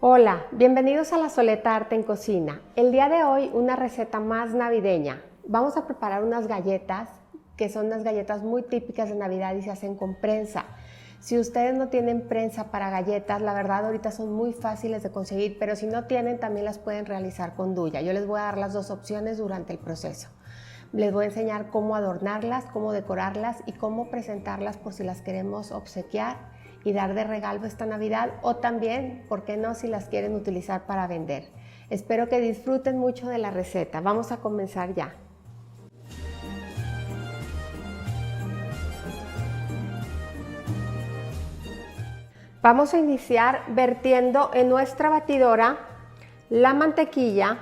Hola, bienvenidos a La Soleta Arte en Cocina. El día de hoy una receta más navideña. Vamos a preparar unas galletas que son unas galletas muy típicas de Navidad y se hacen con prensa. Si ustedes no tienen prensa para galletas, la verdad ahorita son muy fáciles de conseguir, pero si no tienen también las pueden realizar con duya. Yo les voy a dar las dos opciones durante el proceso. Les voy a enseñar cómo adornarlas, cómo decorarlas y cómo presentarlas por si las queremos obsequiar y dar de regalo esta Navidad, o también, ¿por qué no?, si las quieren utilizar para vender. Espero que disfruten mucho de la receta. Vamos a comenzar ya. Vamos a iniciar vertiendo en nuestra batidora la mantequilla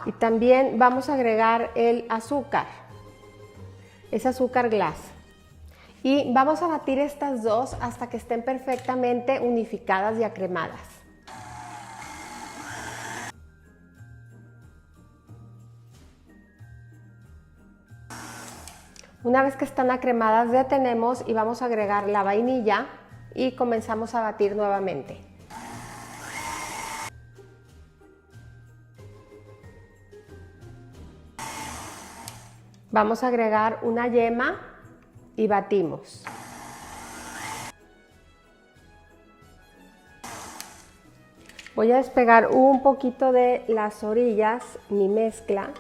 y también vamos a agregar el azúcar. Es azúcar glass. Y vamos a batir estas dos hasta que estén perfectamente unificadas y acremadas. Una vez que están acremadas, detenemos y vamos a agregar la vainilla y comenzamos a batir nuevamente. Vamos a agregar una yema y batimos. Voy a despegar un poquito de las orillas, mi mezcla,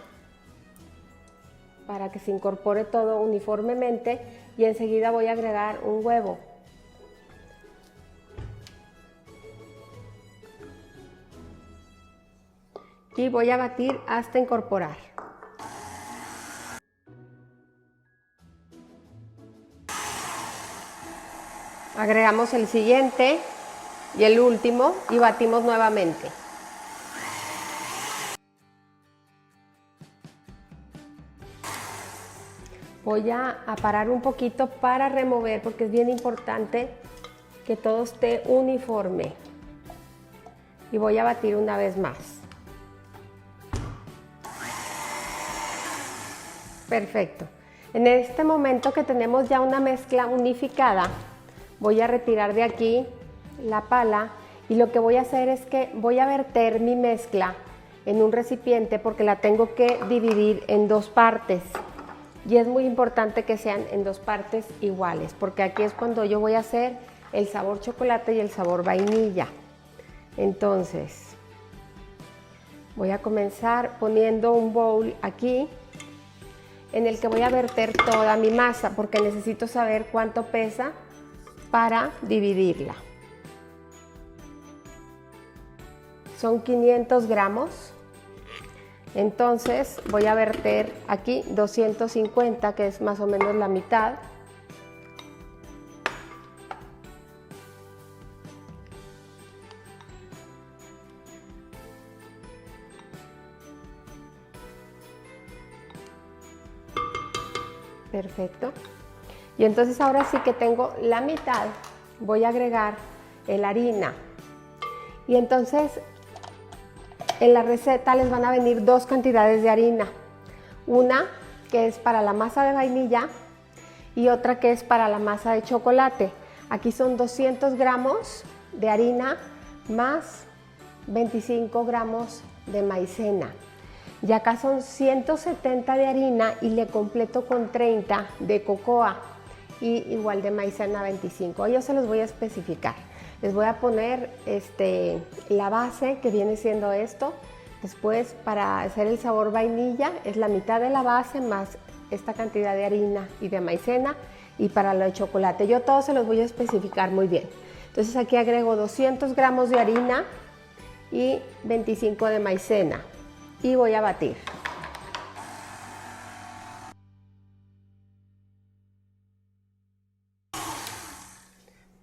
para que se incorpore todo uniformemente y enseguida voy a agregar un huevo. Y voy a batir hasta incorporar. Agregamos el siguiente y el último y batimos nuevamente. Voy a parar un poquito para remover porque es bien importante que todo esté uniforme. Y voy a batir una vez más. Perfecto. En este momento que tenemos ya una mezcla unificada, voy a retirar de aquí la pala y lo que voy a hacer es que voy a verter mi mezcla en un recipiente porque la tengo que dividir en dos partes. Y es muy importante que sean en dos partes iguales, porque aquí es cuando yo voy a hacer el sabor chocolate y el sabor vainilla. Entonces, voy a comenzar poniendo un bowl aquí, en el que voy a verter toda mi masa, porque necesito saber cuánto pesa para dividirla. Son 500 gramos. Entonces voy a verter aquí 250, que es más o menos la mitad. Perfecto. Y entonces ahora sí que tengo la mitad, voy a agregar la harina. Y entonces en la receta les van a venir dos cantidades de harina. Una que es para la masa de vainilla y otra que es para la masa de chocolate. Aquí son 200 gramos de harina más 25 gramos de maicena. Y acá son 170 de harina y le completo con 30 de cocoa y igual de maicena 25. Yo se los voy a especificar. Les voy a poner la base, que viene siendo esto. Después, para hacer el sabor vainilla, es la mitad de la base más esta cantidad de harina y de maicena. Y para lo de chocolate, yo todo se los voy a especificar muy bien. Entonces aquí agrego 200 gramos de harina y 25 de maicena. Y voy a batir.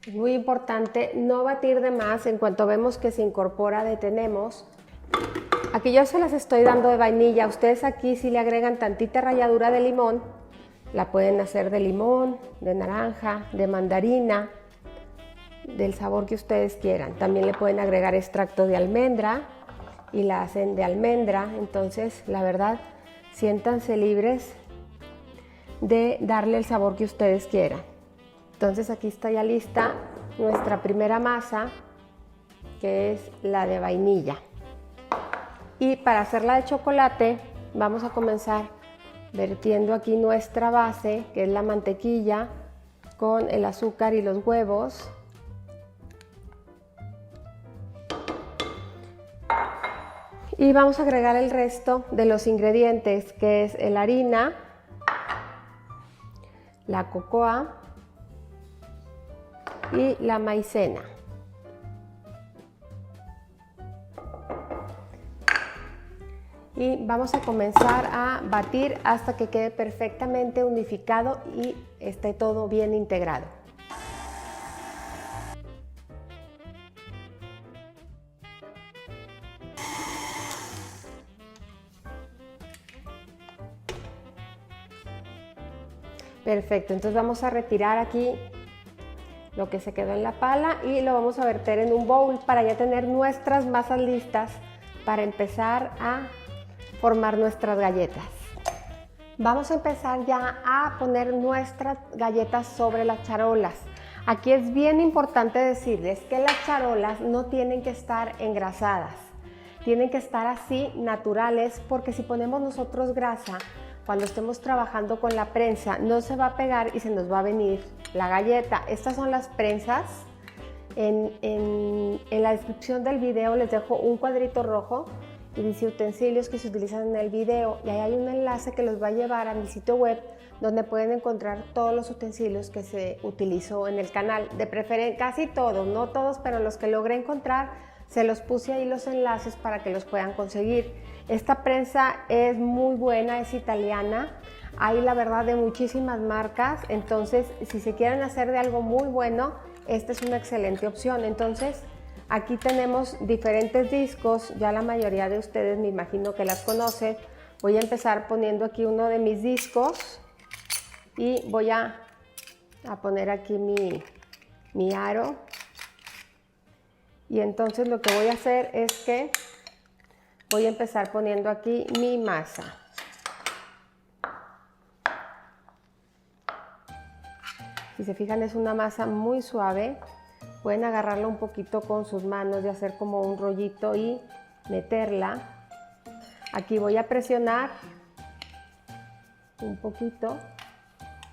Es muy importante no batir de más. En cuanto vemos que se incorpora, detenemos. Aquí yo se las estoy dando de vainilla. Ustedes aquí, si le agregan tantita ralladura de limón, la pueden hacer de limón, de naranja, de mandarina, del sabor que ustedes quieran. También le pueden agregar extracto de almendra y la hacen de almendra. Entonces, la verdad, siéntanse libres de darle el sabor que ustedes quieran. Entonces aquí está ya lista nuestra primera masa, que es la de vainilla. Y para hacerla de chocolate vamos a comenzar vertiendo aquí nuestra base, que es la mantequilla, con el azúcar y los huevos. Y vamos a agregar el resto de los ingredientes, que es la harina, la cocoa y la maicena. Y vamos a comenzar a batir hasta que quede perfectamente unificado y esté todo bien integrado. Perfecto, entonces vamos a retirar aquí lo que se quedó en la pala y lo vamos a verter en un bowl para ya tener nuestras masas listas para empezar a formar nuestras galletas. Vamos a empezar ya a poner nuestras galletas sobre las charolas. Aquí es bien importante decirles que las charolas no tienen que estar engrasadas, tienen que estar así naturales, porque si ponemos nosotros grasa cuando estemos trabajando con la prensa no se va a pegar y se nos va a venir la galleta. Estas son las prensas. En la descripción del video les dejo un cuadrito rojo y dice utensilios que se utilizan en el video, y ahí hay un enlace que los va a llevar a mi sitio web donde pueden encontrar todos los utensilios que se utilizó en el canal, de preferencia casi todos, no todos, pero los que logré encontrar se los puse ahí los enlaces para que los puedan conseguir. Esta prensa es muy buena, es italiana, hay la verdad de muchísimas marcas, entonces si se quieren hacer de algo muy bueno, esta es una excelente opción. Entonces aquí tenemos diferentes discos, ya la mayoría de ustedes me imagino que las conocen. Voy a empezar poniendo aquí uno de mis discos y voy a poner aquí mi aro. Y entonces lo que voy a hacer es que voy a empezar poniendo aquí mi masa. Si se fijan, es una masa muy suave. Pueden agarrarla un poquito con sus manos y hacer como un rollito y meterla. Aquí voy a presionar un poquito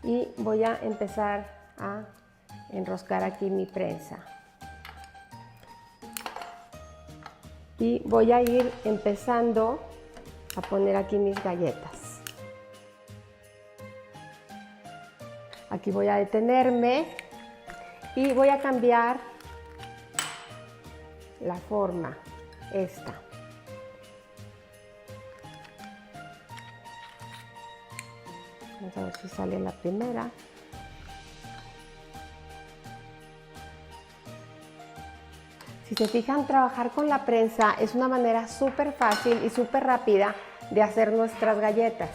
y voy a empezar a enroscar aquí mi prensa. Y voy a ir empezando a poner aquí mis galletas. Aquí voy a detenerme y voy a cambiar la forma, esta. Vamos a ver si sale la primera. Si se fijan, trabajar con la prensa es una manera súper fácil y súper rápida de hacer nuestras galletas,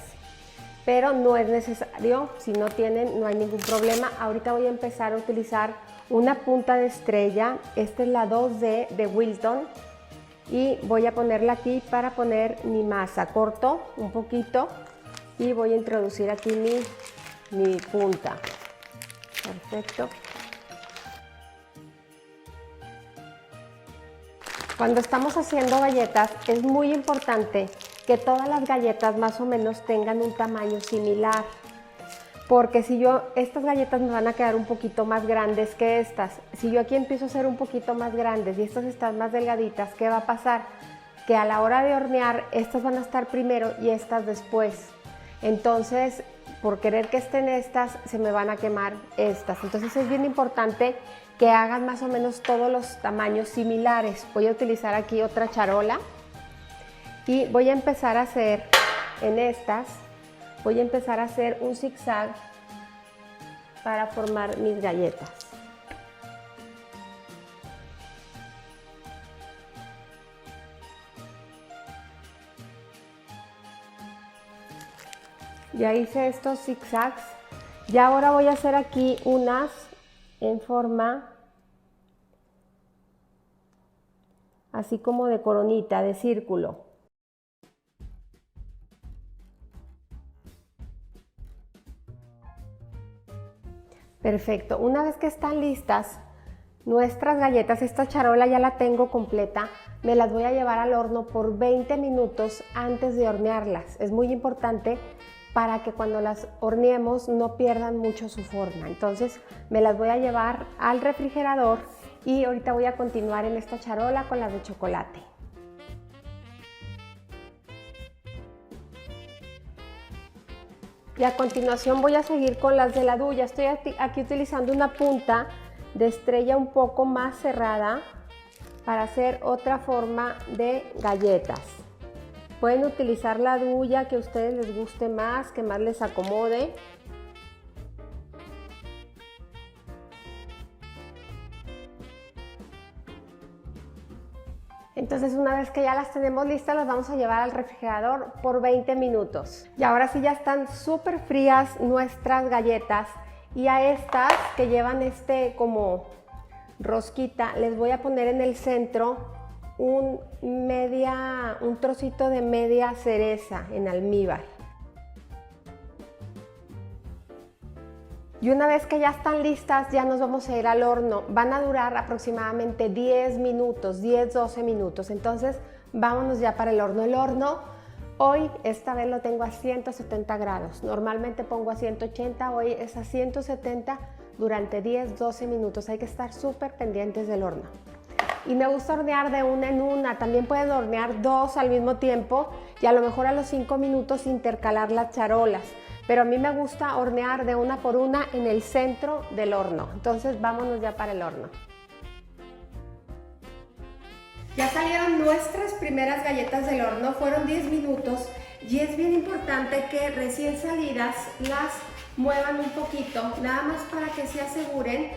pero no es necesario. Si no tienen, no hay ningún problema. Ahorita voy a empezar a utilizar una punta de estrella. Esta es la 2D de Wilton y voy a ponerla aquí para poner mi masa. Corto un poquito y voy a introducir aquí mi punta. Perfecto. Cuando estamos haciendo galletas es muy importante que todas las galletas más o menos tengan un tamaño similar, porque estas galletas me van a quedar un poquito más grandes que estas. Si yo aquí empiezo a hacer un poquito más grandes y estas están más delgaditas, ¿qué va a pasar? Que a la hora de hornear estas van a estar primero y estas después. Entonces, por querer que estén estas, se me van a quemar estas. Entonces es bien importante que hagan más o menos todos los tamaños similares. Voy a utilizar aquí otra charola y voy a empezar a hacer en estas, voy a empezar a hacer un zigzag para formar mis galletas. Ya hice estos zigzags y ahora voy a hacer aquí unas en forma así como de coronita, de círculo. Perfecto, una vez que están listas, nuestras galletas. Esta charola ya la tengo completa. Me las voy a llevar al horno por 20 minutos antes de hornearlas. Es muy importante para que cuando las horneemos no pierdan mucho su forma. Entonces me las voy a llevar al refrigerador y ahorita voy a continuar en esta charola con las de chocolate. Y a continuación voy a seguir con las de ladú. Ya estoy aquí utilizando una punta de estrella un poco más cerrada para hacer otra forma de galletas. Pueden utilizar la duya que a ustedes les guste más, que más les acomode. Entonces, una vez que ya las tenemos listas, las vamos a llevar al refrigerador por 20 minutos. Y ahora sí ya están súper frías nuestras galletas. Y a estas que llevan como rosquita, les voy a poner en el centro un trocito de media cereza en almíbar. Y una vez que ya están listas, ya nos vamos a ir al horno. Van a durar aproximadamente 10 minutos, 10-12 minutos. Entonces, vámonos ya para el horno. El horno, hoy, esta vez lo tengo a 170 grados. Normalmente pongo a 180, hoy es a 170 durante 10-12 minutos. Hay que estar súper pendientes del horno. Y me gusta hornear de una en una. También pueden hornear dos al mismo tiempo y a lo mejor a los 5 minutos intercalar las charolas. Pero a mí me gusta hornear de una por una en el centro del horno. Entonces vámonos ya para el horno. Ya salieron nuestras primeras galletas del horno, fueron 10 minutos y es bien importante que recién salidas las muevan un poquito, nada más para que se aseguren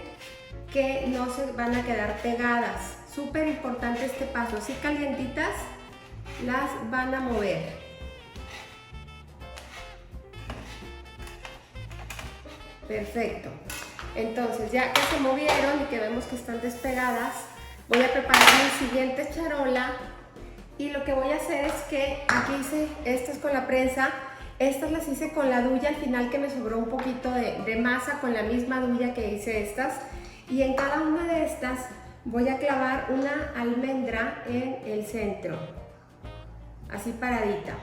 que no se van a quedar pegadas. Súper importante este paso, así calientitas las van a mover. Perfecto. Entonces ya que se movieron y que vemos que están despegadas, voy a preparar mi siguiente charola y lo que voy a hacer es que aquí hice estas con la prensa, estas las hice con la duya al final que me sobró un poquito de masa con la misma duya que hice estas y en cada una de estas voy a clavar una almendra en el centro, así paradita.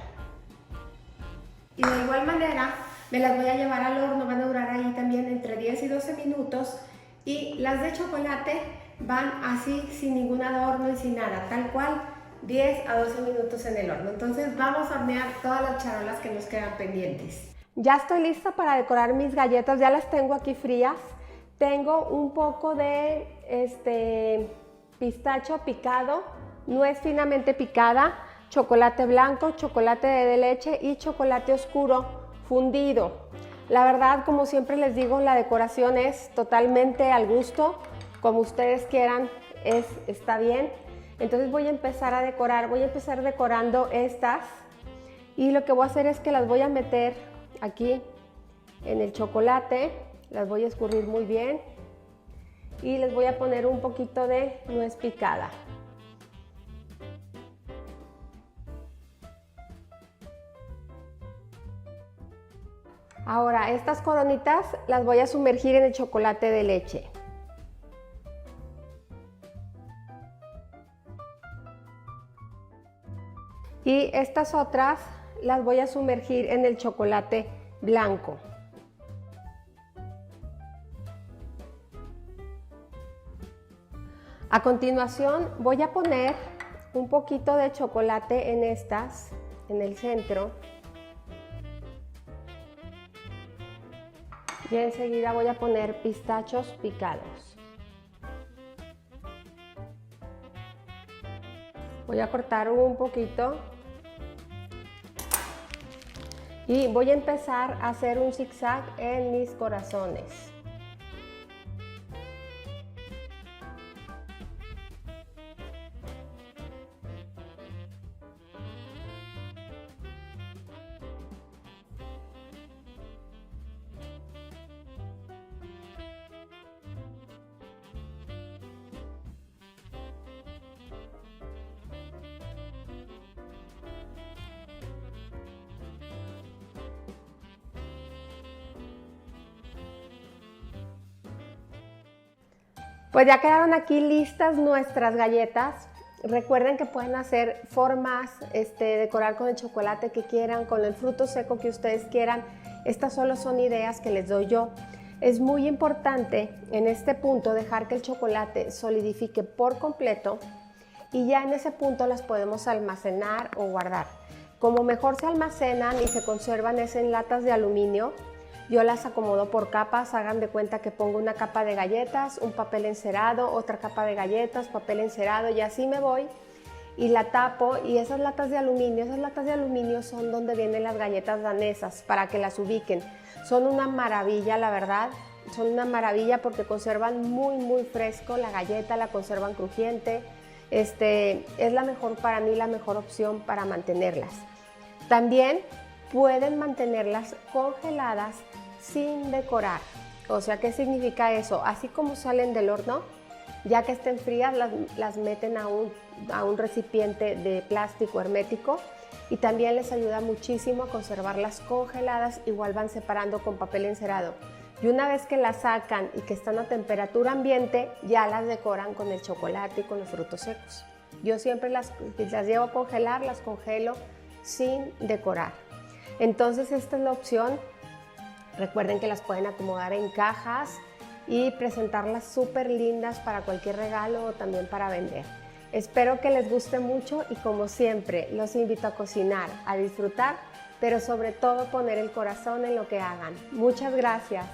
Y de igual manera me las voy a llevar al horno, van a durar ahí también entre 10 y 12 minutos y las de chocolate van así sin ningún adorno y sin nada, tal cual 10 a 12 minutos en el horno. Entonces vamos a hornear todas las charolas que nos quedan pendientes. Ya estoy lista para decorar mis galletas, ya las tengo aquí frías. Tengo un poco de pistacho picado, nuez finamente picada, chocolate blanco, chocolate de leche y chocolate oscuro fundido. La verdad, como siempre les digo, la decoración es totalmente al gusto, como ustedes quieran, está bien. Entonces voy a empezar a decorar, voy a empezar decorando estas y lo que voy a hacer es que las voy a meter aquí en el chocolate, las voy a escurrir muy bien y les voy a poner un poquito de nuez picada. Ahora, estas coronitas las voy a sumergir en el chocolate de leche. Y estas otras las voy a sumergir en el chocolate blanco. A continuación voy a poner un poquito de chocolate en estas, en el centro. Y enseguida voy a poner pistachos picados. Voy a cortar un poquito y voy a empezar a hacer un zigzag en mis corazones. Pues ya quedaron aquí listas nuestras galletas. Recuerden que pueden hacer formas, decorar con el chocolate que quieran, con el fruto seco que ustedes quieran. Estas solo son ideas que les doy yo. Es muy importante en este punto dejar que el chocolate solidifique por completo y ya en ese punto las podemos almacenar o guardar. Como mejor se almacenan y se conservan es en latas de aluminio. Yo las acomodo por capas, hagan de cuenta que pongo una capa de galletas, un papel encerado, otra capa de galletas, papel encerado y así me voy y la tapo. Y esas latas de aluminio son donde vienen las galletas danesas para que las ubiquen. Son una maravilla, la verdad, son una maravilla porque conservan muy fresco la galleta, la conservan crujiente. Es la mejor para mí, la mejor opción para mantenerlas. También pueden mantenerlas congeladas sin decorar. O sea, ¿qué significa eso? Así como salen del horno, ya que estén frías, las meten a un recipiente de plástico hermético y también les ayuda muchísimo a conservarlas congeladas. Igual van separando con papel encerado. Y una vez que las sacan y que están a temperatura ambiente, ya las decoran con el chocolate y con los frutos secos. Yo siempre las llevo a congelar, las congelo sin decorar. Entonces esta es la opción. Recuerden que las pueden acomodar en cajas y presentarlas súper lindas para cualquier regalo o también para vender. Espero que les guste mucho y como siempre los invito a cocinar, a disfrutar, pero sobre todo poner el corazón en lo que hagan. Muchas gracias.